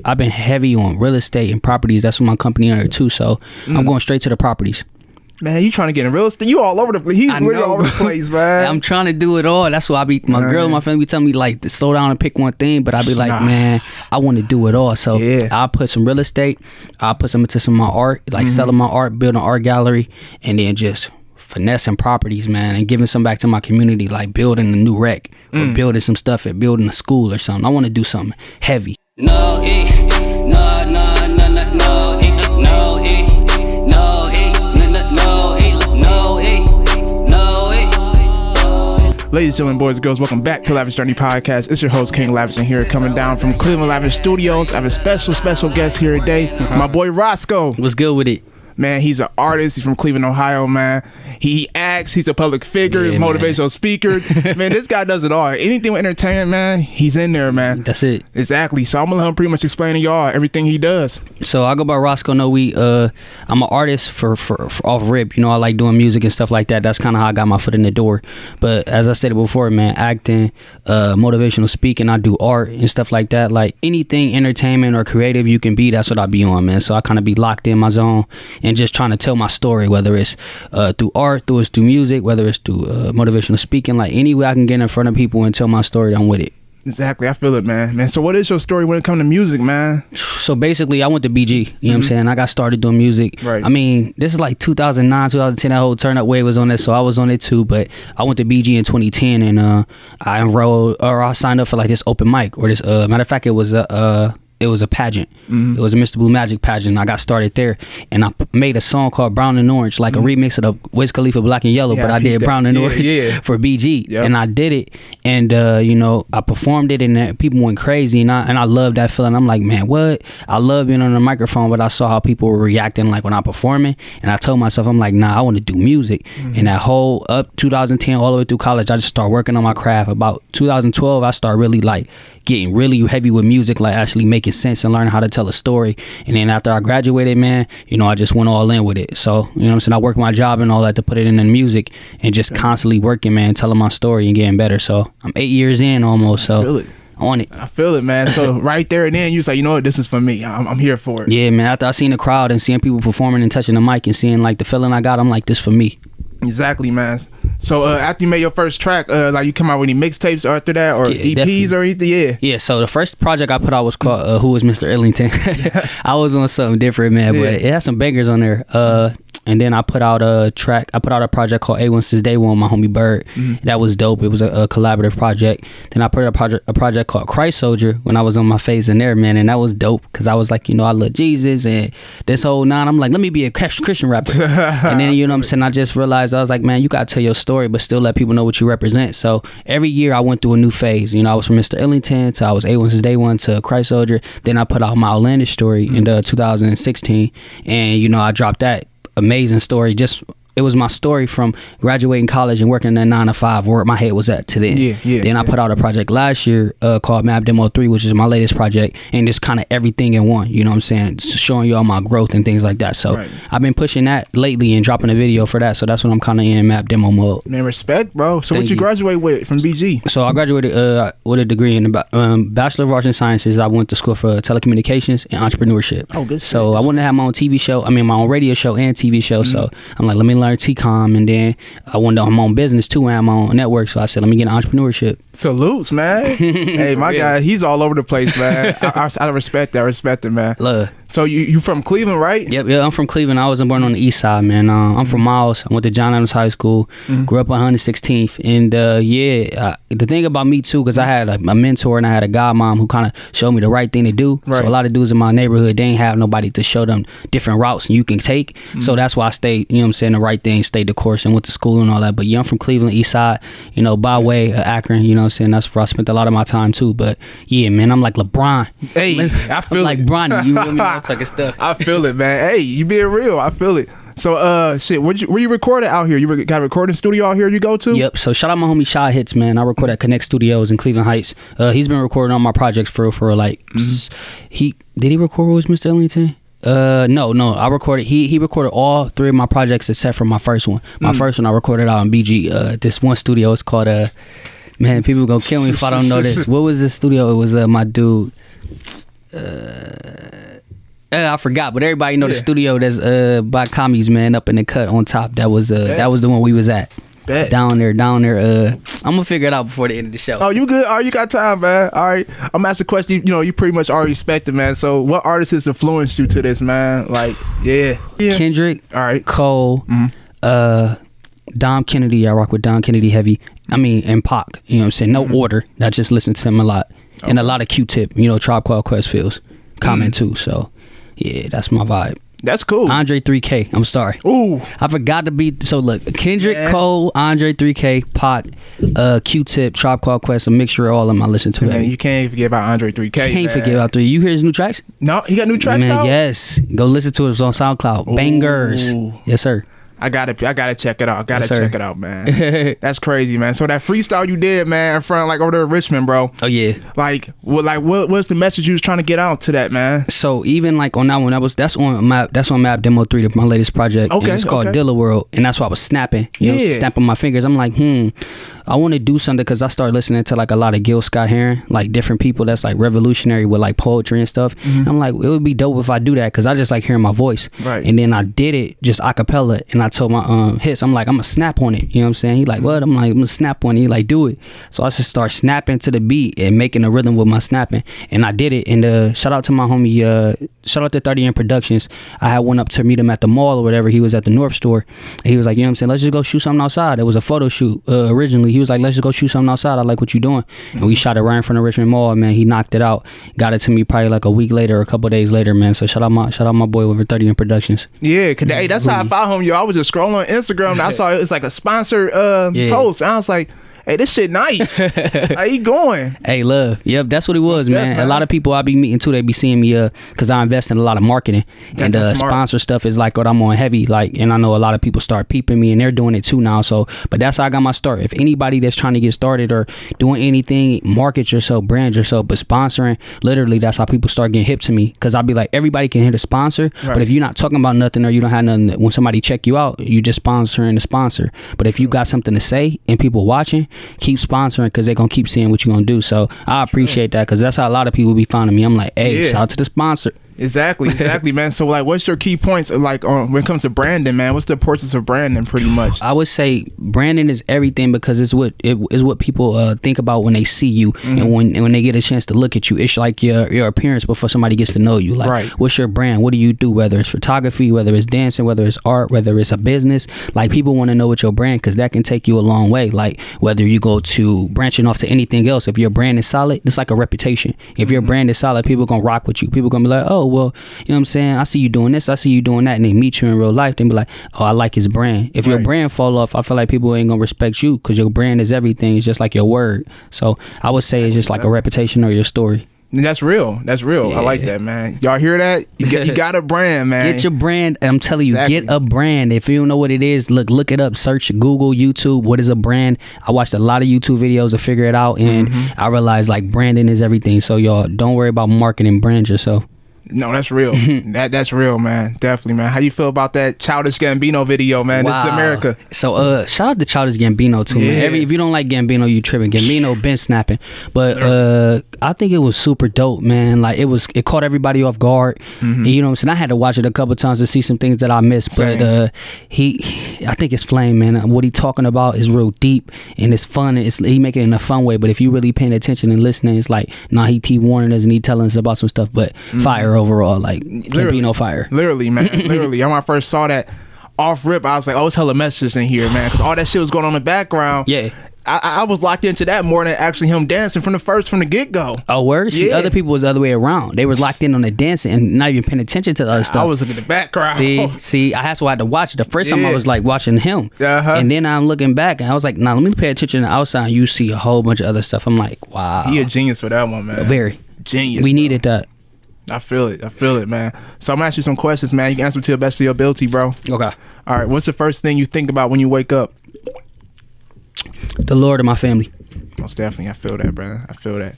I've been heavy on real estate and properties. That's what my company under too. So I'm going straight to the properties. Man, you trying to get in real estate? You all over the place. He's really all over the place, man. I'm trying to do it all. That's why my girl, my family be telling me like to slow down and pick one thing, but I be like, man, I want to do it all. So I'll put some real estate, I'll put some into some of my art, like selling my art, building an art gallery, and then just finessing properties, man, and giving some back to my community, like building a new rec or building some stuff at building a school or something. I want to do something heavy. Ladies and gentlemen, boys and girls, welcome back to Lavish Journey Podcast. It's your host, King Lavish, and here coming down from Cleveland Lavish Studios. I have a special guest here today, my boy Rosco. What's good with it? Man, he's an artist. He's from Cleveland, Ohio, man. He acts. He's a public figure, motivational speaker. Man, this guy does it all. Anything with entertainment, man, he's in there, man. That's it. Exactly. So I'm going to let him pretty much explain to y'all everything he does. So I go by Rosco No.E. I'm an artist for off rip. You know, I like doing music and stuff like that. That's kind of how I got my foot in the door. But as I stated before, man, acting, motivational speaking, I do art and stuff like that. Like anything entertainment or creative you can be, that's what I be on, man. So I kind of be locked in my zone and just trying to tell my story, whether it's through art, through music, whether it's through motivational speaking, like any way I can get in front of people and tell my story, I'm with it. Exactly. I feel it, man. So what is your story when it comes to music, man? So basically I went to BG, you know what I'm saying? I got started doing music. Right. I mean, this is like 2009, 2010, that whole turn up wave was on it, so I was on it too, but I went to BG in 2010 and I signed up for like this open mic or this matter of fact it was a pageant. It was a Mr. Blue Magic pageant. I got started there, and I made a song called Brown and Orange, like a remix of the Wiz Khalifa Black and Yellow, but I did Brown and Orange for BG, and I did it, and you know, I performed it, and people went crazy, and I loved that feeling. I'm like, man, what? I love being on the microphone, but I saw how people were reacting, like when I'm performing, and I told myself, I'm like, nah, I want to do music. And that whole up 2010 all the way through college, I just started working on my craft. About 2012, I started really like getting really heavy with music, like actually making sense and learning how to tell a story. And then after I graduated, man, you know, I just went all in with it. So, you know what I'm saying, I worked my job and all that to put it in the music and just constantly working, man, telling my story and getting better. So I'm 8 years in almost, so I feel it. On it. I feel it, man. So right there and then you was like, you know what, this is for me. I'm here for it. Yeah, man, after I seen the crowd and seeing people performing and touching the mic and seeing like the feeling I got, I'm like, this for me. Exactly, man. So after you made your first track, like you come out with any mixtapes after that or EPs definitely. Or anything? Yeah, so the first project I put out was called Who Was Mr. Ellington. I was on something different, man, but it had some bangers on there. And then I put out a project called A1 Since Day One, my homie Bird. That was dope. It was a collaborative project. Then I put out a project called Christ Soldier when I was on my phase in there, man, and that was dope because I was like, you know, I love Jesus and this whole nine. I'm like, let me be a Christian rapper. And then, you know what I'm saying, I just realized, I was like, man, you gotta tell your story but still let people know what you represent. So every year I went through a new phase. You know, I was from Mr. Ellington to I was A1 Since Day One to Christ Soldier. Then I put out my outlandish story in 2016, and you know, I dropped that amazing story. Just it was my story from graduating college and working that 9 to 5 where my head was at to then. Then I put out a project last year called Map Demo 3, which is my latest project, and just kind of everything in one, you know what I'm saying, showing you all my growth and things like that. So I've been pushing that lately and dropping a video for that, so that's what I'm kind of in Map Demo mode. Man, respect, bro. So what you graduate with from BG? So I graduated with a degree in Bachelor of Arts and Sciences. I went to school for telecommunications and entrepreneurship. Oh, good. So I wanted to have my own TV show, my own radio show and TV show. So I'm like, let me learn T-Com, and then I wanted to have my own business too and have my own network, so I said, let me get into entrepreneurship. Salutes, man. Hey, my guy, he's all over the place, man. I respect that. I respect it, man. Love. So you from Cleveland, right? Yep, I'm from Cleveland. I was born on the east side, man. I'm from Miles. I went to John Adams High School, grew up on 116th, and the thing about me too, because I had a mentor and I had a godmom who kind of showed me the right thing to do. So a lot of dudes in my neighborhood, they ain't have nobody to show them different routes you can take. So that's why I stayed, you know what I'm saying, the right thing, stayed the course and went to school and all that. But yeah, I'm from Cleveland, east side, you know, by way of Akron, you know what I'm saying, that's where I spent a lot of my time too. But yeah, man, I'm like LeBron. Hey, I feel like Bronny, you feel me, that type of stuff. I feel it, man. Hey, you being real, I feel it. So where you recorded out here? You got a recording studio out here you go to? Yep. So shout out my homie Shy Hits, man. I record at Connect Studios in Cleveland Heights. He's been recording on my projects for like did he record with Mr. Ellington? No. I recorded. He recorded all 3 of my projects except for my first one. My first one I recorded out in BG. This one studio is called man, people gonna kill me if I don't know this. What was this studio? It was my dude. I forgot, but everybody know the studio that's by Commies, man, up in the cut on top. That was the one we was at. Down there. I'm gonna figure it out before the end of the show. Oh, you good? All right, you got time, man. All right, I'm gonna ask a question. You pretty much already respected, man. So, what artists has influenced you to this, man? Like, yeah. Kendrick. All right. Cole. Dom Kennedy. I rock with Dom Kennedy heavy. I mean, and Pac. You know what I'm saying? No order. I just listen to them a lot, and a lot of Q-Tip. Tribe Called Quest feels comment too. So, yeah, that's my vibe. That's cool. Andre 3K. I'm sorry. Ooh. I forgot to be. So look, Kendrick, Cole, Andre 3K, Pac, Q-Tip, Tribe Called Quest, a mixture of all of them I listen to. Man, you can't forget about Andre 3K. Can't forget about 3. You hear his new tracks? No, he got new tracks out? Yes. Go listen to it. It's on SoundCloud. Ooh. Bangers. Yes, sir. I gotta check it out. Check it out, man. That's crazy, man. So that freestyle you did, man, in front over there in Richmond, bro. Oh yeah. What's the message you was trying to get out to that, man? So even on that one, that's on Map Demo 3, my latest project. Okay. And it's called Dilla World, and that's why I was snapping. Snapping my fingers. I'm like, I want to do something because I started listening to a lot of Gil Scott-Heron, different people that's revolutionary with poetry and stuff. I'm like, it would be dope if I do that because I just like hearing my voice. Right. And then I did it just a cappella, and I told my hits, I'm like, I'm gonna snap on it. You know what I'm saying? He like, what? I'm like, I'm gonna snap on it. He like, do it. So I just start snapping to the beat and making a rhythm with my snapping, and I did it. And shout out to my homie, shout out to 30M Productions. I had one up to meet him at the mall or whatever. He was at the North Store, and he was like, you know what I'm saying? Let's just go shoot something outside. It was a photo shoot originally. He was like, let's just go shoot something outside. I like what you're doing. And we shot it right in front of Richmond Mall, man. He knocked it out. Got it to me probably a week later or a couple days later, man. So shout out my boy over 30M Productions. Yeah, cause that's how I found him, yo. I was just scrolling on Instagram and I saw it's a sponsored post. And I was like, hey, this shit nice. How you going? Hey, love. Yep, that's what it was, man. A lot of people I be meeting too, they be seeing me because I invest in a lot of marketing. And sponsor stuff is what I'm on heavy. And I know a lot of people start peeping me and they're doing it too now. So, but that's how I got my start. If anybody that's trying to get started or doing anything, market yourself, brand yourself, but sponsoring, literally that's how people start getting hip to me. Because I'll be like, everybody can hit a sponsor, right. But if you're not talking about nothing or you don't have nothing, when somebody check you out, you just sponsoring the sponsor. But if you got something to say and people watching, keep sponsoring because they're gonna keep seeing what you're gonna do. So I appreciate that because that's how a lot of people be finding me. I'm like, hey, shout out to the sponsor. Exactly, man. So what's your key points when it comes to branding, man? What's the importance of branding, pretty much? I would say branding is everything because it's what people think about when they see you and when they get a chance to look at you. It's like your appearance before somebody gets to know you. What's your brand? What do you do? Whether it's photography, whether it's dancing, whether it's art, whether it's a business. People want to know what your brand because that can take you a long way. Whether you go to branching off to anything else, if your brand is solid, it's like a reputation. If your brand is solid, people gonna rock with you. People gonna be like, oh, well, you know what I'm saying? I see you doing this, I see you doing that, and they meet you in real life. They be like, oh, I like his brand. If your brand fall off, I feel like people ain't gonna respect you because your brand is everything. It's just like your word. So I would say it's just like a reputation or your story. That's real. Yeah. I like that, man. Y'all hear that? You got a brand, man. Get your brand. I'm telling you, get a brand. If you don't know what it is, look it up. Search Google, YouTube. What is a brand? I watched a lot of YouTube videos to figure it out, and I realized branding is everything. So y'all don't worry about marketing. Brand yourself. No, that's real. That's real, man. Definitely, man. How you feel about that Childish Gambino video, man? Wow. This is America. So, shout out to Childish Gambino too, man. If you don't like Gambino, you tripping. Gambino been snapping, but I think it was super dope, man. It caught everybody off guard. And, you know what I'm saying? I had to watch it a couple times to see some things that I missed. But I think it's flame, man. What he talking about is real deep and it's fun. And he making it in a fun way. But if you really paying attention and listening, it's he keep warning us and he telling us about some stuff. But fire overall, Gambino fire. Literally, man. Literally. When I first saw that off rip, I was like, oh, it's hella messages in here, man. Because all that shit was going on in the background. Yeah. I was locked into that more than actually him dancing from the get-go. Oh, word? See, other people was the other way around. They was locked in on the dancing and not even paying attention to the other stuff. I was looking at the background. See, that's why I had to watch it. The first time I was watching him. And then I'm looking back and I was like, nah, let me pay attention to the outside. And you see a whole bunch of other stuff. I'm like, wow. He a genius for that one, man. Very. Genius. We needed that. I feel it, man. So I'm gonna ask you some questions, man. You can answer to the best of your ability, bro. Okay. All right. What's the first thing you think about when you wake up? The Lord and my family. Most definitely. I feel that, brother. I feel that.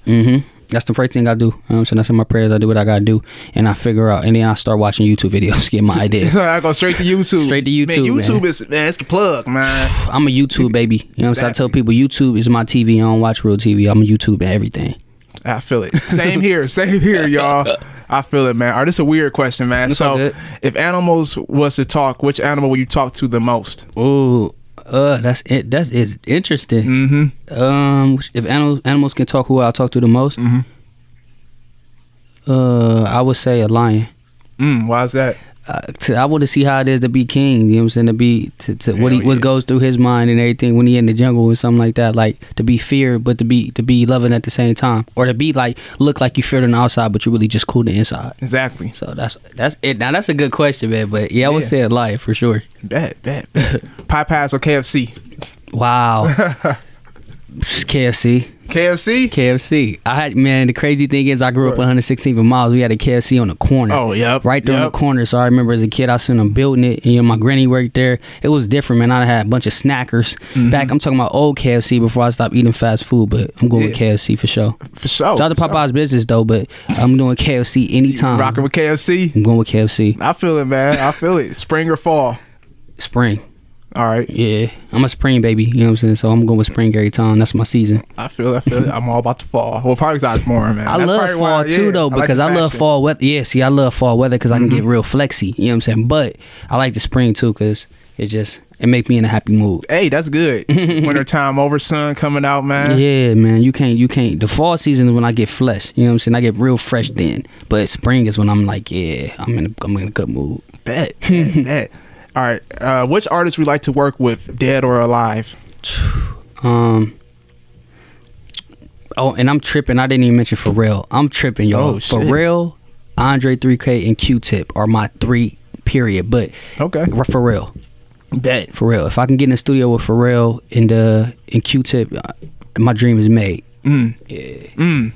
That's the first thing I do. You know what I'm saying? That's in my prayers. I do what I gotta do, and I figure out, and then I start watching YouTube videos, get my ideas. I go straight to YouTube. Man, YouTube is, man, it's the plug, man. I'm a YouTube baby. You know what I'm saying? I tell people YouTube is my TV. I don't watch real TV. I'm a YouTube and everything. I feel it. Same here, y'all. I feel it, man. All right, this is a weird question, man. That's so, if animals was to talk, which animal would you talk to the most? Ooh, that's it. That is interesting. Mm-hmm. If animals can talk, who I'll talk to the most? Mm-hmm. I would say a lion. Why is that? I want to see how it is to be king. You know what I'm saying? What goes through his mind and everything when he in the jungle or something like that. Like to be feared, but to be loving at the same time, or to be like look like you feared on the outside, but you're really just cool on the inside. Exactly. So that's it. Now that's a good question, man. But yeah, I would say a lion for sure. Bet. Popeyes or KFC? Wow. KFC. I had, man, the crazy thing is I grew up on 116th and Miles. We had a KFC on the corner. Oh, yep. Right there on the corner. So I remember as a kid, I seen them building it. And, my granny worked there. It was different, man. I had a bunch of snackers. Back, I'm talking about old KFC before I stopped eating fast food, but I'm going with KFC for sure. For sure. Shout out to Popeye's business, though, but I'm doing KFC anytime. You rocking with KFC? I'm going with KFC. I feel it, man. I feel it. Spring or fall? Spring. All right. Yeah, I'm a spring baby. You know what I'm saying? So I'm going with spring every time. That's my season. I feel it. I'm all about the fall. Well, probably because I was born, man. I love fall too, though, because I love fall weather. Yeah, see, I love fall weather because I can get real flexy. You know what I'm saying? But I like the spring too because it make me in a happy mood. Hey, that's good. Winter time over, sun coming out, man. Yeah, man. You can't. The fall season is when I get fresh. You know what I'm saying? I get real fresh then. But spring is when I'm like, yeah, I'm in a good mood. Bet. All right. Which artists we like to work with, dead or alive? Oh, and I'm tripping. I didn't even mention Pharrell. I'm tripping, y'all. Pharrell, Andre 3K, and Q-Tip are my 3, period. But okay, Pharrell. Bet. Pharrell. If I can get in the studio with Pharrell and Q-Tip, my dream is made. Yeah.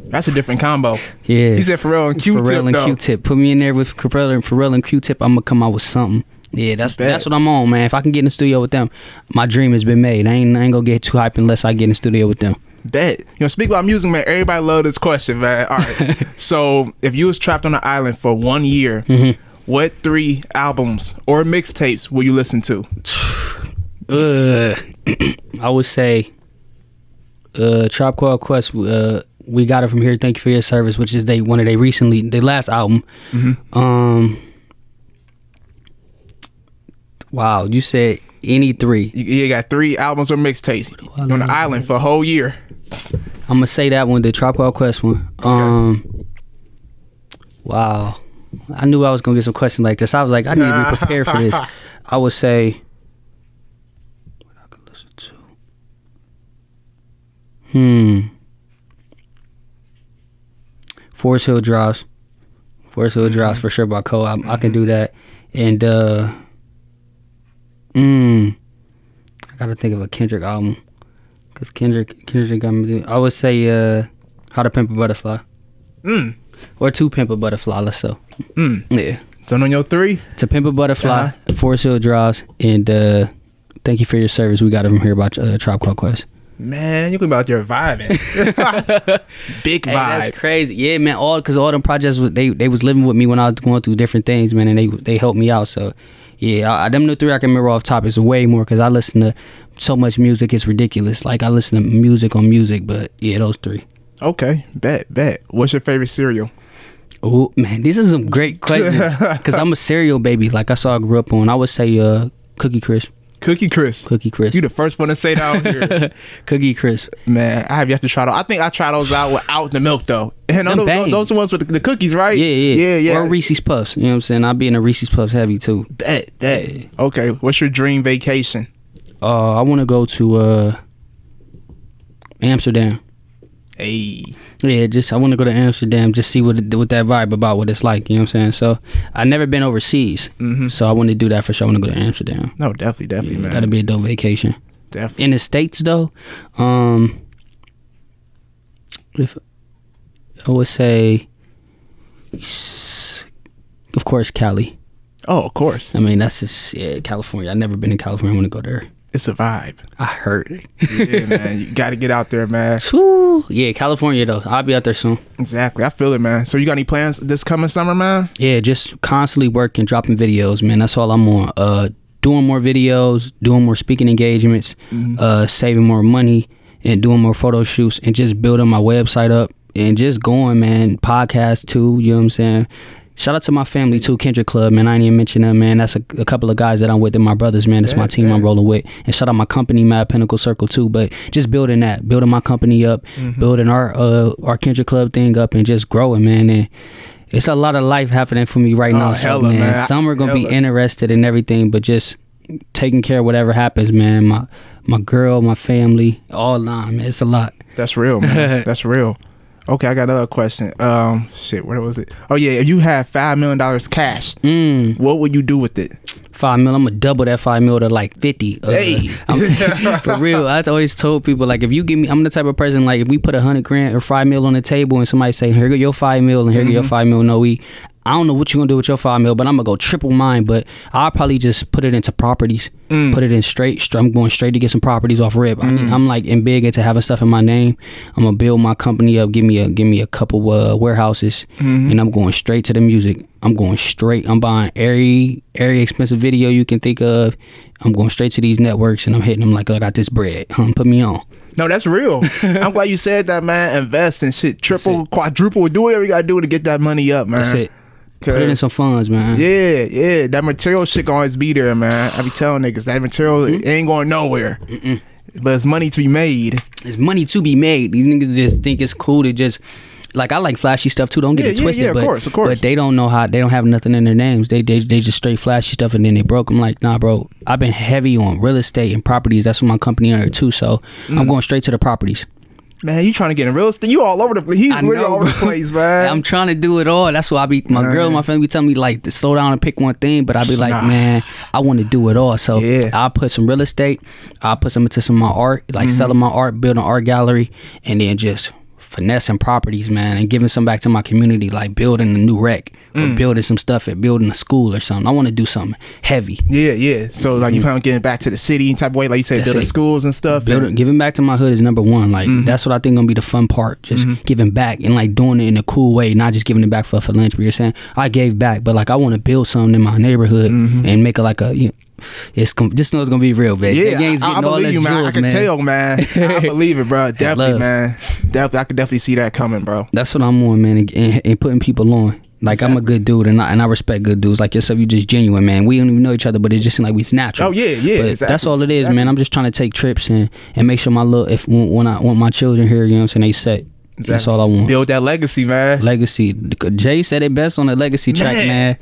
That's a different combo. Yeah. He said Pharrell and Q-Tip. Pharrell and Q-Tip. Put me in there with Pharrell and Q-Tip. I'm gonna come out with something. Yeah, that's what I'm on, man. If I can get in the studio with them, my dream has been made. I ain't gonna get too hyped unless I get in the studio with them. Bet. Speak about music, man. Everybody love this question, man. All right. So, if you was trapped on an island for 1 year, what 3 albums or mixtapes will you listen to? I would say Tribe Called Quest. We Got It From Here. Thank You For Your Service, which is their last album. Wow, you said any 3. You got 3 albums or mixtapes on the island for a whole year. I'm gonna say that one, the Tribe Called Quest one. Okay. Wow, I knew I was gonna get some questions like this. I was like, I need to be prepared for this. I would say what I could listen to. Forest Hill Drives for sure by Cole. I can do that. And I gotta think of a Kendrick album because Kendrick got me. I would say How to Pimp a Butterfly, or To Pimp a Butterfly. Let's so. Yeah. So on your 3, To Pimp a Butterfly, Forest Hill Drives, and Thank You For Your Service. We Got It From Here by Tribe Called Quest. Man, you can be out there vibing. Big vibe. Hey, that's crazy. Yeah, man. Because all them projects they was living with me when I was going through different things, man, and they helped me out. So. Yeah, them the 3 I can remember off top. It's way more because I listen to so much music. It's ridiculous. Like I listen to music on music, but yeah, those 3. Okay, bet. What's your favorite cereal? Oh man, these are some great questions because I'm a cereal baby. Like I grew up on. I would say Cookie Crisp. Cookie Crisp. You the first one to say that out here. Cookie Crisp. Man, I have yet to try those. I think I try those out without the milk though. And those are the ones with the cookies, right? Yeah. Or Reese's Puffs. You know what I'm saying? I'll be in a Reese's Puffs heavy too. Bet. Yeah. Okay, what's your dream vacation? I want to go to Amsterdam. Hey. Yeah, I want to go to Amsterdam, just see what that vibe about, what it's like, you know what I'm saying? So, I've never been overseas, so I want to do that for sure. I want to go to Amsterdam. No, definitely, man. That'll be a dope vacation. Definitely. In the States, though, if I would say, of course, Cali. Oh, of course. I mean, that's just, California. I've never been to California. I want to go there. It's a vibe. I heard. Yeah, man. You got to get out there, man. Yeah, California, though. I'll be out there soon. Exactly. I feel it, man. So you got any plans this coming summer, man? Yeah, just constantly working, dropping videos, man. That's all I'm on. Doing more videos, doing more speaking engagements, saving more money, and doing more photo shoots, and just building my website up and just going, man. Podcast too, you know what I'm saying? Shout out to my family too, Kendrick Club, man. I ain't even mention them, man. That's a couple of guys that I'm with and my brothers, man. That's my team I'm rolling with. And shout out my company, Mad Pinnacle Circle too. But just building my company up, building our Kendrick Club thing up, and just growing, man. And it's a lot of life happening for me right now. So, man, some are gonna be interested in everything, but just taking care of whatever happens, man. My girl, my family, all man. It's a lot. That's real, man. That's real. Okay, I got another question. Where was it? Oh yeah, if you had $5 million cash, what would you do with it? $5 million, I'm gonna double that $5 million to like 50. Hey, for real. I always told people, like, if you give me, I'm the type of person, like, if we put $100 grand or $5 million on the table and somebody say, here go your $5 million and here go your $5 million No.E, I don't know what you're gonna do with your $5 million, but I'm gonna go triple mine. But I'll probably just put it into properties, put it in straight. I'm going straight to get some properties off rip. I'm like big into having stuff in my name. I'm gonna build my company up. Give me a couple warehouses, and I'm going straight to the music. I'm going straight. I'm buying every expensive video you can think of. I'm going straight to these networks, and I'm hitting them like, I got this bread. Put me on. No, that's real. I'm glad you said that, man. Invest and shit. Triple, quadruple. Do whatever you gotta do to get that money up, man. That's it. Put in some funds, man. Yeah. That material shit gonna always be there, man. I be telling niggas that material ain't going nowhere. But it's money to be made. It's money to be made. These niggas just think it's cool to just, like, I like flashy stuff too. Don't get it twisted. Of course. But they don't know how. They don't have nothing in their names. They just straight flashy stuff, and then they broke. I'm like, nah, bro. I've been heavy on real estate and properties. That's what my company under too. So I'm going straight to the properties. Man, you trying to get in real estate? You all over the place. He's really all over the place, man. I'm trying to do it all. That's why my girl, my family be telling me, like, to slow down and pick one thing. But I be like, man, I want to do it all. So I'll put some real estate. I'll put some into some of my art, like selling my art, building an art gallery, and then just finessing properties, man, and giving some back to my community, like building a new rec or building some stuff at building a school or something. I want to do something heavy. Yeah. So like you plan on getting back to the city type of way, like you said, building schools and stuff. Giving back to my hood is number one. Like that's what I think gonna be the fun part. Just giving back and like doing it in a cool way, not just giving it back for philanthropy. You're saying I gave back, but like I want to build something in my neighborhood and make it like a. Just know it's gonna be real, man. Yeah, I believe you, man. I can tell, man. I believe it, bro. Definitely, man. Definitely, I could definitely see that coming, bro. That's what I'm on, man, and putting people on. Like, exactly. I'm a good dude, and I respect good dudes like yourself. You just genuine, man. We don't even know each other, but it just seems like it's natural. Oh yeah, but exactly. That's all it is, man. I'm just trying to take trips and make sure when I want my children here, you know what I'm saying, they set. Exactly. That's all I want. Build that legacy, man. Legacy. Jay said it best on the legacy track, man.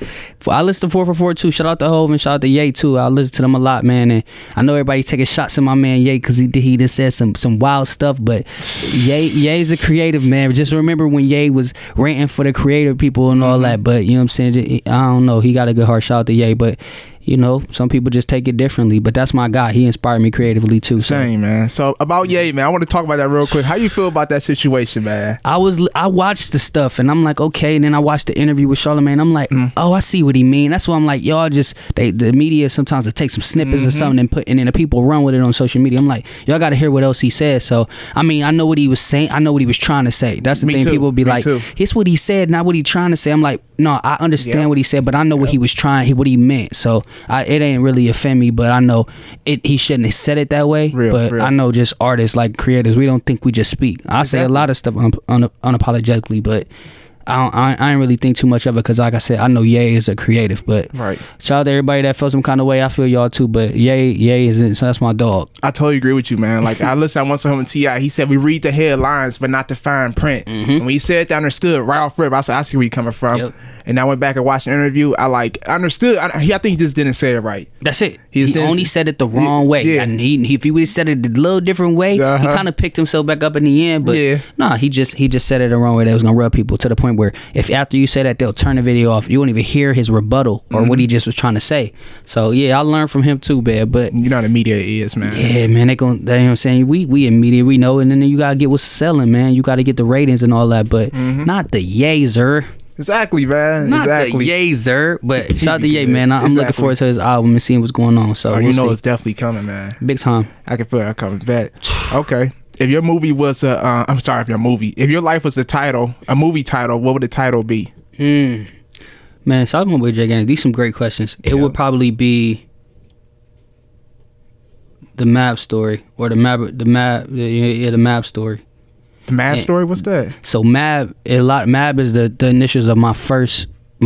I listen to 444 too. Shout out to Hov and shout out to Ye too. I listen to them a lot, man. And I know everybody taking shots at my man Ye because he just said some wild stuff. But Ye's a creative, man. Just remember when Ye was ranting for the creative people and all that. But you know what I'm saying? I don't know. He got a good heart. Shout out to Ye. But you know, some people just take it differently, but that's my guy. He inspired me creatively too. Same, man. So about Ye, man, I want to talk about that real quick. How you feel about that situation, man? I watched the stuff and I'm like, okay. And then I watched the interview with Charlamagne. I'm like, oh, I see what he mean. That's why I'm like, y'all just the media sometimes they take some snippets or something and then the people run with it on social media. I'm like, y'all got to hear what else he said. So I mean, I know what he was saying. I know what he was trying to say. That's the thing. Too. People be like, it's what he said, not what he trying to say. I'm like, no, I understand what he said, but I know what he was trying, what he meant. So it ain't really offend me, but I know he shouldn't have said it that way. Real. I know just artists, like creators, we don't think we just speak. I say a lot of stuff unapologetically, but I ain't really think too much of it because, like I said, I know Ye is a creative. But shout out to everybody that felt some kind of way. I feel y'all too, but Ye isn't. So that's my dog. I totally agree with you, man. Like I listened once to him and T.I. He said we read the headlines, but not the fine print. And when he said that, I understood right off rip. I said I see where you coming from. Yep. And I went back and watched the interview. I understood. I think he just didn't say it right. That's it. He only said it the wrong way. Yeah. And if he would have said it a little different way, he kind of picked himself back up in the end. But nah, he just said it the wrong way. That was gonna rub people to the point where if after you say that, they'll turn the video off. You won't even hear his rebuttal or what he just was trying to say. So yeah, I learned from him too, man. But you know how the media is, man. Yeah, man. They know what I'm saying. We in media, we know, and then you gotta get what's selling, man. You gotta get the ratings and all that, but not the yazer. Exactly, man. Not the Yeezer, but shout out to Ye, man. I'm looking forward to his album and seeing what's going on. So you know it's definitely coming, man. Big time. I can feel that coming back. Okay. If your movie was if your life was a movie title, what would the title be? Man, so I'm going with Jay Gang. These some great questions. It would probably be The Map Story or the map story. The Mab story, what's that? So Mab is the initials of my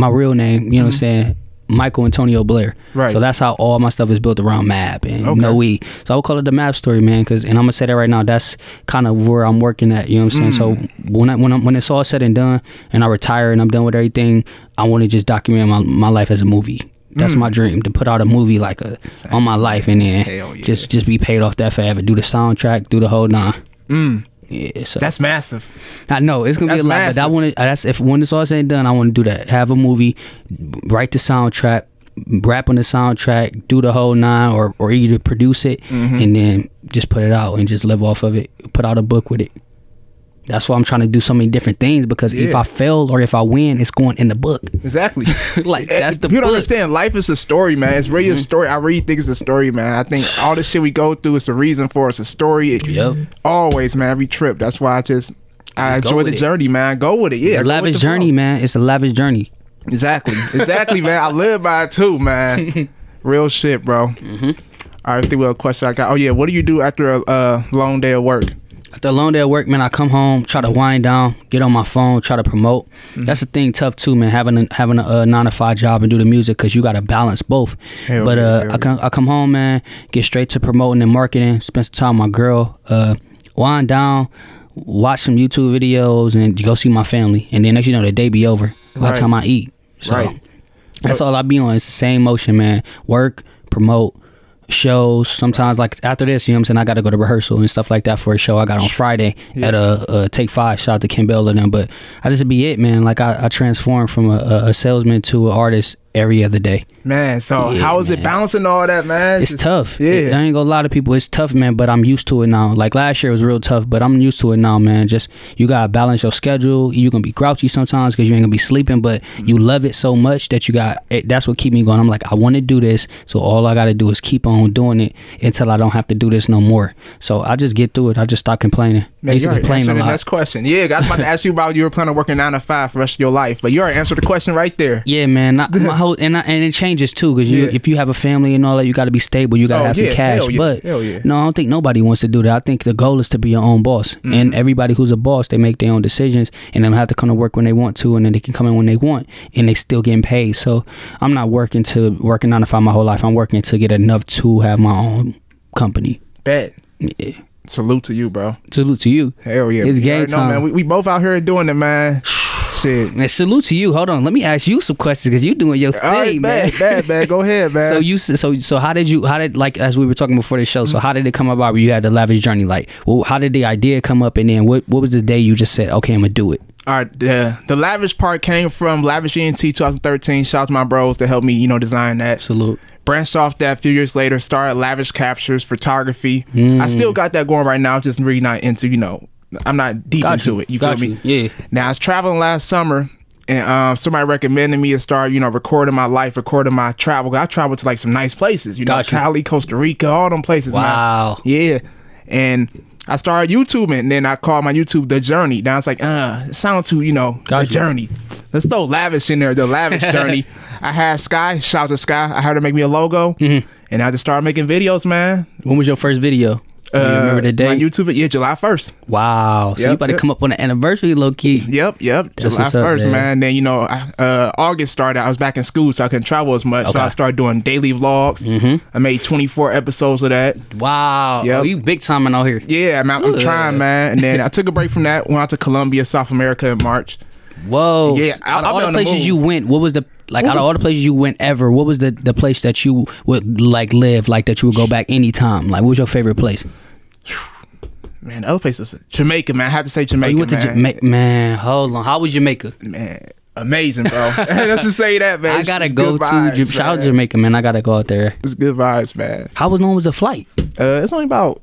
real name, you know what I'm saying? Michael Antonio Blair. Right. So that's how all my stuff is built around Mab and NoE. So I would call it the Mab story, man, and I'm gonna say that right now, that's kind of where I'm working at, you know what I'm saying? So when it's all said and done and I retire and I'm done with everything, I want to just document my life as a movie. That's my dream, to put out a movie like on my life, and then just be paid off that forever. Do the soundtrack, do the whole nine. Yeah, so that's massive. I know it's gonna be a lot, massive. But I want to. That's if when it's all said and done, I want to do that. Have a movie, write the soundtrack, rap on the soundtrack, do the whole nine, or either produce it and then just put it out and just live off of it. Put out a book with it. That's why I'm trying to do so many different things, because if I fail or if I win, it's going in the book. Exactly. Like that's the you book. don't understand. Life is a story, man. It's really a story. I really think it's a story, man. I think all the shit we go through is a reason for it's a story. Always, man. Every trip. That's why I enjoy the journey, man. Go with it. Yeah. The lavish journey, man. It's a lavish journey. Exactly. Exactly, man. I live by it too, man. Real shit, bro. All right, I think we have a question I got. Oh yeah, what do you do after a long day of work? After a long day at work, man, I come home, try to wind down, get on my phone, try to promote. That's the thing, tough too, man, having a 9-to-5 job and do the music, because you got to balance both. I come home, man, get straight to promoting and marketing, spend some time with my girl, wind down, watch some YouTube videos, and go see my family. And then next you know, the day be over by the time I eat. So that's all I be on. It's the same motion, man. Work, promote, shows. Sometimes like after this, you know what I'm saying, I gotta go to rehearsal and stuff like that for a show I got on Friday at Take 5. Shout out to Kim Bell and them. But I just be it, man. Like I transformed from a salesman to an artist every other day, man. So how is it balancing all that, man? It's tough. I ain't gonna lie to people, it's tough, man, but I'm used to it now. Like last year was real tough, but I'm used to it now, man. Just you gotta balance your schedule. You gonna be grouchy sometimes because you ain't gonna be sleeping, but you love it so much that that's what keep me going. I'm like, I want to do this, so all I gotta do is keep on doing it until I don't have to do this no more. So I just get through it. I just stop complaining. Man, I used to complain a lot. Next question. I was about to ask you about you were planning on working 9 to 5 for the rest of your life, but you already answered the question right there. Yeah, man. My whole and it changes too, because if you have a family and all that, you got to be stable. You got to have some cash. But no, I don't think nobody wants to do that. I think the goal is to be your own boss, and everybody who's a boss, they make their own decisions, and they don't have to come to work when they want to, and then they can come in when they want, and they still getting paid. So I'm not working 9 to 5 my whole life. I'm working to get enough to have my own company. Bet. Yeah. Salute to you, bro. Salute to you. Hell yeah. It's game time. Man. We both out here doing it, man. Shit. Man, salute to you. Hold on, let me ask you some questions, because you doing your thing, right, man. Bad. Go ahead, man. So how did like, as we were talking before the show, so how did it come about where you had the lavish journey? Like, well, how did the idea come up, and then what was the day you just said, okay, I'm gonna do it? All right, the lavish part came from Lavish ENT 2013. Shout out to my bros that helped me, design that. Salute. Branched off that a few years later, started Lavish Captures photography. I still got that going right now. I'm just really not into, I'm not deep into it. You feel me? Yeah. Now, I was traveling last summer, and somebody recommended me to start, recording my life, recording my travel. I traveled to like some nice places, Cali, Costa Rica, all them places. Wow. Man. Yeah. And I started YouTubing, and then I called my YouTube The Journey. Now it's like, it sounds too, The Journey. Let's throw Lavish in there, The Lavish Journey. I had Sky, shout out to Sky. I had her make me a logo, and I just started making videos, man. When was your first video? You remember the day? My YouTube, July 1st. Wow. So you about to come up on the anniversary, low key. Yep. July 1st, man. Then, August started. I was back in school, so I couldn't travel as much. Okay. So I started doing daily vlogs. I made 24 episodes of that. Wow. Yep. Oh, you big timing out here. Yeah, I'm trying, man. And then I took a break from that. Went out to Colombia, South America in March. Whoa. Yeah. Out of all the places you went, what was the... Like, out of all the places you went ever, what was the place that you would like live, like that you would go back anytime? Like, what was your favorite place? Man, the other place was Jamaica, man. I have to say Jamaica, you went to Jamaica, man. Hold on. How was Jamaica? Man, amazing, bro. Let's just say that, man. I gotta go to shout out to Jamaica, man. I gotta go out there. It's good vibes, man. How long was the flight? It's only about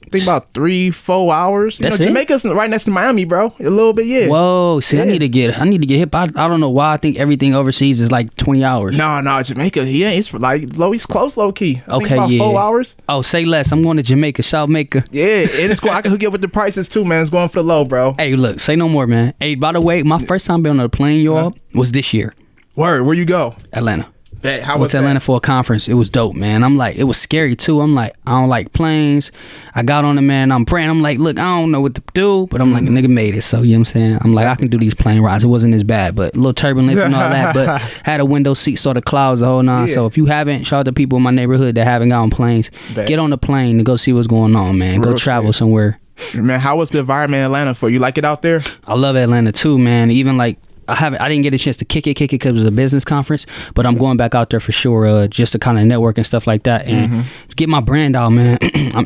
I think about 3-4 hours. That's it? Jamaica's right next to Miami, bro. A little bit, yeah. Whoa, see, I need to get hip. I don't know why I think everything overseas is like 20 hours. No, Jamaica, it's like he's close, low key. I think about 4 hours. Oh, say less. I'm going to Jamaica, South Jamaica. Yeah, and it's cool. I can hook you up with the prices too, man. It's going for the low, bro. Hey, look, say no more, man. Hey, by the way, my first time being on a plane, y'all, was this year. Word, where you go? Atlanta. How was Atlanta for a conference. It was dope, man. I'm like, it was scary too. I'm like, I don't like planes. I got on it, man. I'm praying. I'm like, look, I don't know what to do, but I'm like, a nigga made it. So you know what I'm saying? I'm like, I can do these plane rides. It wasn't as bad, but a little turbulence and all that. But had a window seat, saw the clouds, the whole nine. Yeah. So if you haven't, shout out to people in my neighborhood that haven't got on planes. Get on the plane and go see what's going on, man. Go travel somewhere. Man, how was the environment in Atlanta for you? Like it out there? I love Atlanta too, man. Even like I didn't get a chance to kick it because it was a business conference, but I'm going back out there for sure, just to kind of network and stuff like that and get my brand out, man.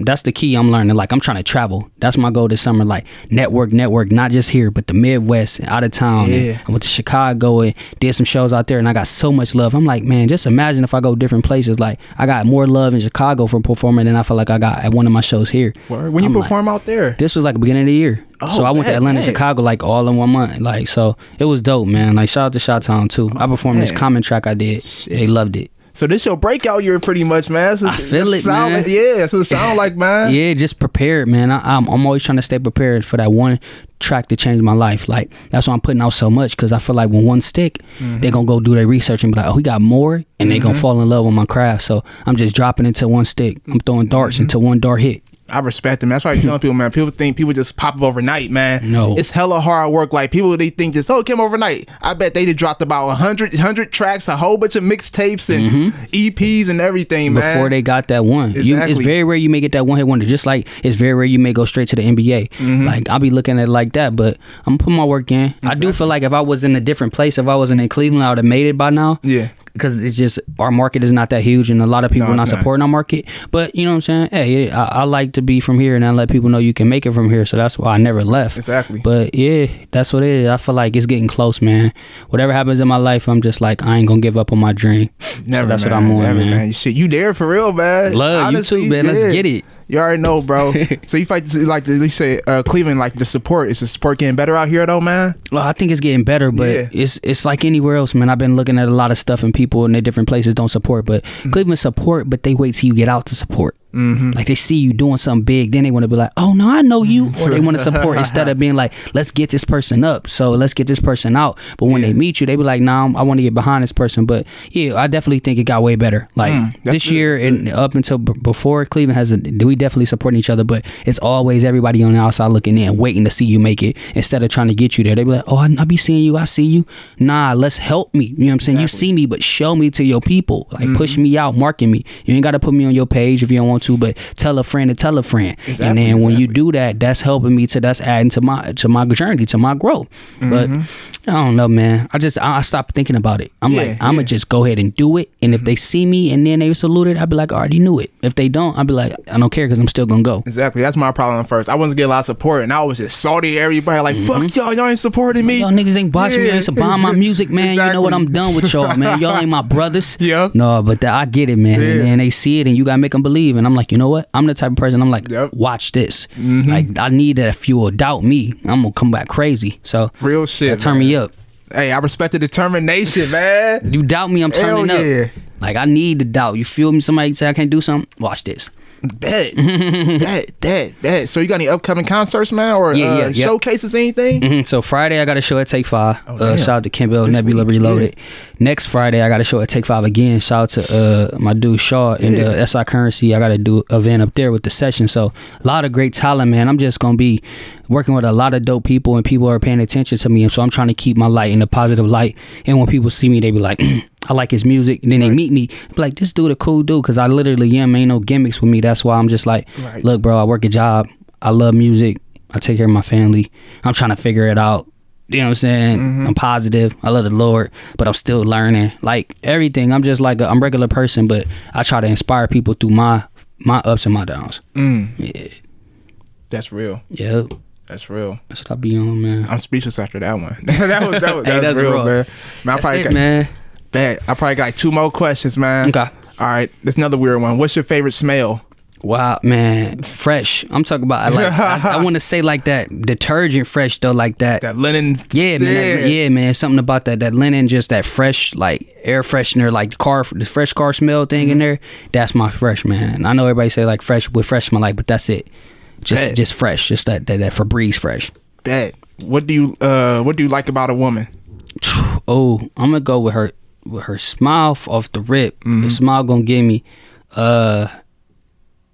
That's the key I'm learning. Like, I'm trying to travel. That's my goal this summer. Like, network, not just here, but the Midwest, out of town. Yeah. I went to Chicago and did some shows out there, and I got so much love. I'm like, man, just imagine if I go different places. Like, I got more love in Chicago for performing than I feel like I got at one of my shows here. When you perform out there? This was like the beginning of the year. So I went to Atlanta, Chicago, like all in 1 month. Like, so it was dope, man. Like, shout out to Chi-Town too. I performed this Common track I did. They loved it. So this your breakout year pretty much, man. I feel it, man. Like, yeah, that's what it sound like, man. Yeah, just prepared, man. I'm always trying to stay prepared for that one track to change my life. Like, that's why I'm putting out so much, because I feel like when one stick, they're going to go do their research and be like, oh, we got more, and they're going to fall in love with my craft. So I'm just dropping into one stick. I'm throwing darts until one dart hit. I respect them. That's why I'm telling people, man. People think people just pop up overnight, man. No. It's hella hard work. Like, people, they think just, it came overnight. I bet they just dropped about 100 tracks, a whole bunch of mixtapes and EPs and everything, man. Before they got that one. Exactly. It's very rare you may get that one-hit wonder. Just like it's very rare you may go straight to the NBA. Like, I'll be looking at it like that, but I'm putting my work in. Exactly. I do feel like if I was in a different place, if I wasn't in Cleveland, I would have made it by now. Yeah. Because it's just, our market is not that huge, and a lot of people are not supporting our market. But you know what I'm saying? Hey, I like to be from here, and I let people know you can make it from here. So that's why I never left. Exactly. But yeah, that's what it is. I feel like it's getting close, man. Whatever happens in my life, I'm just like, I ain't gonna give up on my dream. Never, so that's man, what I'm on, never, man. Shit, you there for real, man. Love. Honestly, you too, man. Yeah. Let's get it. You already know, bro. So you fight, like you say, Cleveland, like the support. Is the support getting better out here though, man? Well, I think it's getting better, but it's like anywhere else, man. I've been looking at a lot of stuff, and people in their different places don't support, but Cleveland support, but they wait till you get out to support. Like, they see you doing something big, then they want to be like, oh no, I know you, or they want to support instead of being like, let's get this person up, so let's get this person out. But when they meet you, they be like, nah, I want to get behind this person. But yeah, I definitely think it got way better. Like this year and up until before, Cleveland we definitely supporting each other, but it's always everybody on the outside looking in, waiting to see you make it instead of trying to get you there. They be like, oh, I be seeing you, I see you. Nah, let's help me. You know what I'm saying? Exactly. You see me, but show me to your people. Like, push me out, market me. You ain't got to put me on your page if you don't want to, but tell a friend to tell a friend. Exactly, and then when you do that, that's helping me that's adding to my journey, to my growth. But I don't know, man. I stopped thinking about it. I'm like, I'm gonna just go ahead and do it. And if they see me and then they salute it, I'd be like, I already knew it. If they don't, I'd be like, I don't care, because I'm still gonna go. Exactly. That's my problem at first. I wasn't getting a lot of support, and I was just salty at everybody, like, fuck y'all ain't supporting me. Y'all niggas ain't watching me, y'all ain't buying my music, man. Exactly. You know what? I'm done with y'all, man. Y'all ain't my brothers. No, but I get it, man. And then they see it, and you gotta make them believe. And I'm like, you know what? I'm the type of person, I'm like, watch this. Like, I need that fuel. Doubt me, I'm gonna come back crazy. So real shit, turn me up. Hey, I respect the determination, man. You doubt me, I'm turning up. Like, I need the doubt. You feel me? Somebody say I can't do something, watch this. Bet. So you got any upcoming concerts, man, or showcases, anything? So Friday I got a show at Take 5. Shout out to Kimball, Nebula Reloaded. Next Friday I got a show at Take 5 again. Shout out to my dude Shaw and SI Currency. I got to do an event up there with the session. So a lot of great talent, man. I'm just gonna be working with a lot of dope people, and people are paying attention to me, and so I'm trying to keep my light in a positive light. And when people see me, they be like, I like his music, and then they meet me, be like, this dude a cool dude, because I literally ain't no gimmicks with me. That's why I'm just like, look, bro, I work a job, I love music, I take care of my family, I'm trying to figure it out. You know what I'm saying? I'm positive, I love the Lord, but I'm still learning, like everything. I'm just like I'm a regular person, but I try to inspire people through my ups and my downs. Yeah, that's real. Yeah, that's real. That's what I be on, man. I'm speechless after that one. that was real, man. Man, I probably got 2 more questions, man. Okay. All right, that's another weird one. What's your favorite smell? Wow, man, fresh. I'm talking about, I want to say like that detergent fresh though, like that. That linen. Yeah, man. Man. Something about that linen, just that fresh, like air freshener, like the fresh car smell thing in there. That's my fresh, man. I know everybody say like fresh with fresh smell, like, but that's it. Just fresh, just that Febreze fresh. Bet. What do you like about a woman? Oh, I'm gonna go with her with her smile off the rip. The smile gonna give me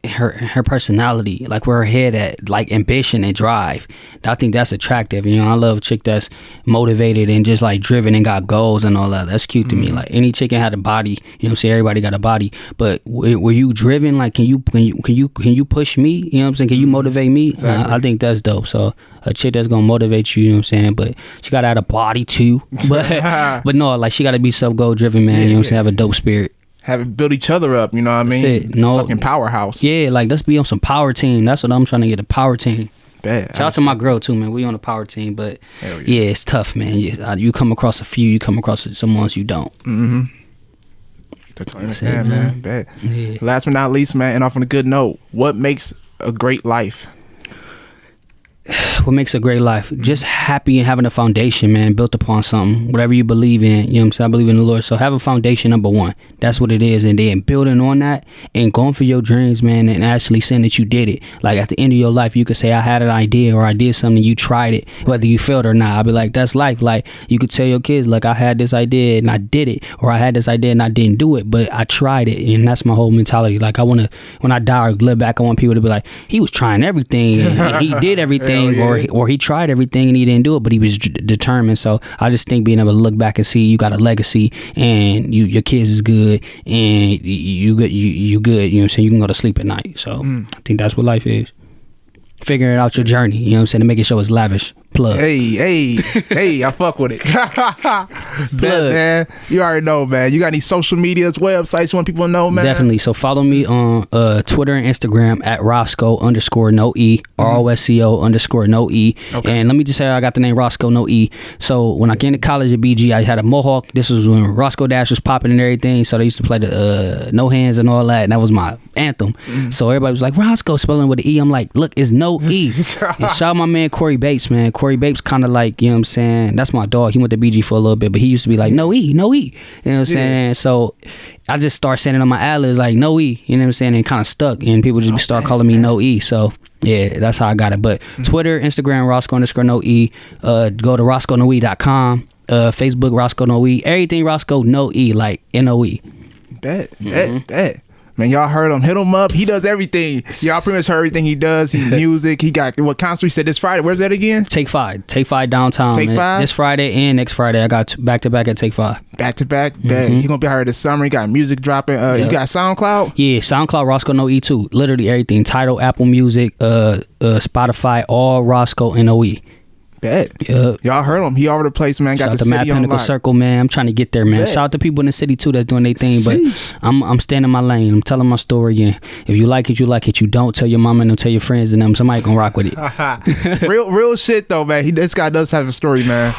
her personality, like where her head at, like ambition and drive. I think that's attractive. I love a chick that's motivated and just like driven and got goals and all that. That's cute to me. Like any chick had a body, everybody got a body, but were you driven? Like can you push me? You know what I'm saying? Can you motivate me? Exactly. I think that's dope. So a chick that's gonna motivate you, you know what I'm saying? But she gotta have a body too. But no, like she gotta be self-goal driven, man. You know what I'm saying? Have a dope spirit. Have it build each other up, you know what I mean? That's it. No, fucking powerhouse. Yeah, like let's be on some power team. That's what I'm trying to get, a power team. Shout out to my girl too, man. We on a power team, but yeah, it's tough, man. You come across a few, you come across some ones you don't. That's what I understand, man. Bad. Yeah. Last but not least, man, and off on a good note, what makes a great life? What makes a great life? Just happy and having a foundation, man, built upon something, whatever you believe in. You know what I'm saying? I believe in the Lord. So have a foundation, number one. That's what it is. And then building on that and going for your dreams, man, and actually saying that you did it. Like at the end of your life, you could say, I had an idea or I did something, you tried it, whether you failed or not. I'll be like, that's life. Like you could tell your kids, like, I had this idea and I did it, or I had this idea and I didn't do it, but I tried it. And that's my whole mentality. Like I want to, when I die or live back, I want people to be like, he was trying everything and he did everything. Or he tried everything and he didn't do it, but he was determined. So I just think being able to look back and see you got a legacy and your kids is good and you good. You know what I'm saying? You can go to sleep at night. So I think that's what life is. Figuring out your journey, you know what I'm saying, to make it show it's lavish. Plug. Hey, I fuck with it. Bet, man. You already know, man. You got any social medias, websites you want people to know, man? Definitely. So follow me on Twitter and Instagram at Rosco _NoE, ROSCO _NoE. Okay. And let me just say I got the name Rosco NoE. So when I came to college at BG, I had a mohawk. This was when Roscoe Dash was popping and everything. So they used to play the No Hands and all that. And that was my anthem. So everybody was like, Roscoe, spelling with the E. I'm like, look, it's no E. And shout out my man Corey Bates, man. Corey Bates kind of like, you know what I'm saying, that's my dog. He went to BG for a little bit, but he used to be like, no E. You know what I'm saying? So I just started saying it on my ad-libs like no E, you know what I'm saying, and kind of stuck, and people just start calling me No E. So yeah, that's how I got it. But Twitter, Instagram, Rosco _NoE, go to RoscoNoE.com, Facebook, Rosco NoE, everything Rosco NoE, like NoE. Bet. Man, y'all heard him. Hit him up. He does everything. Y'all pretty much heard everything he does. He music. He got what concert he said this Friday. Where's that again? Take 5 downtown. Take 5 this Friday and next Friday. I got back to back at Take 5. Back to back. He gonna be here this summer. He got music dropping. You got SoundCloud? Yeah, SoundCloud Rosco NoE too. Literally everything. Tidal, Apple Music, Spotify, all Rosco NoE. Bet. Y'all heard him. He all over the place, man. Got the city Mad Pinnacle Circle, man. I'm trying to get there, man. Bet. Shout out to people in the city too that's doing their thing, but I'm staying in my lane. I'm telling my story, and if you like it, you like it. You don't, tell your mama and don't tell your friends and them. Somebody gonna rock with it. real shit though, man. This guy does have a story, man.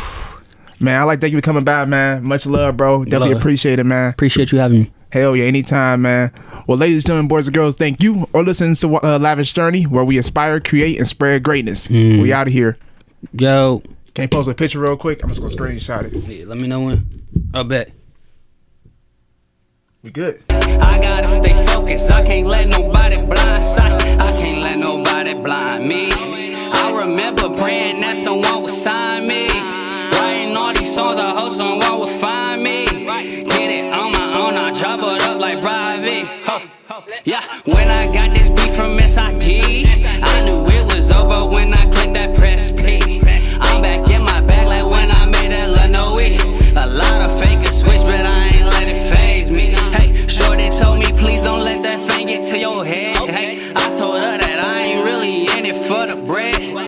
Man, I like that you coming back, man. Much love, bro. Definitely appreciate it, man. Appreciate you having me. Hell yeah, anytime, man. Well, ladies and gentlemen, boys and girls, thank you for listening to Lavish Journey, where we inspire, create, and spread greatness. We out of here. Yo. Can you post a picture real quick? I'm just gonna screenshot it. Yeah, let me know when. I bet. We good. I gotta stay focused. I can't let nobody blindside. I can't let nobody blind me. I remember praying that someone would sign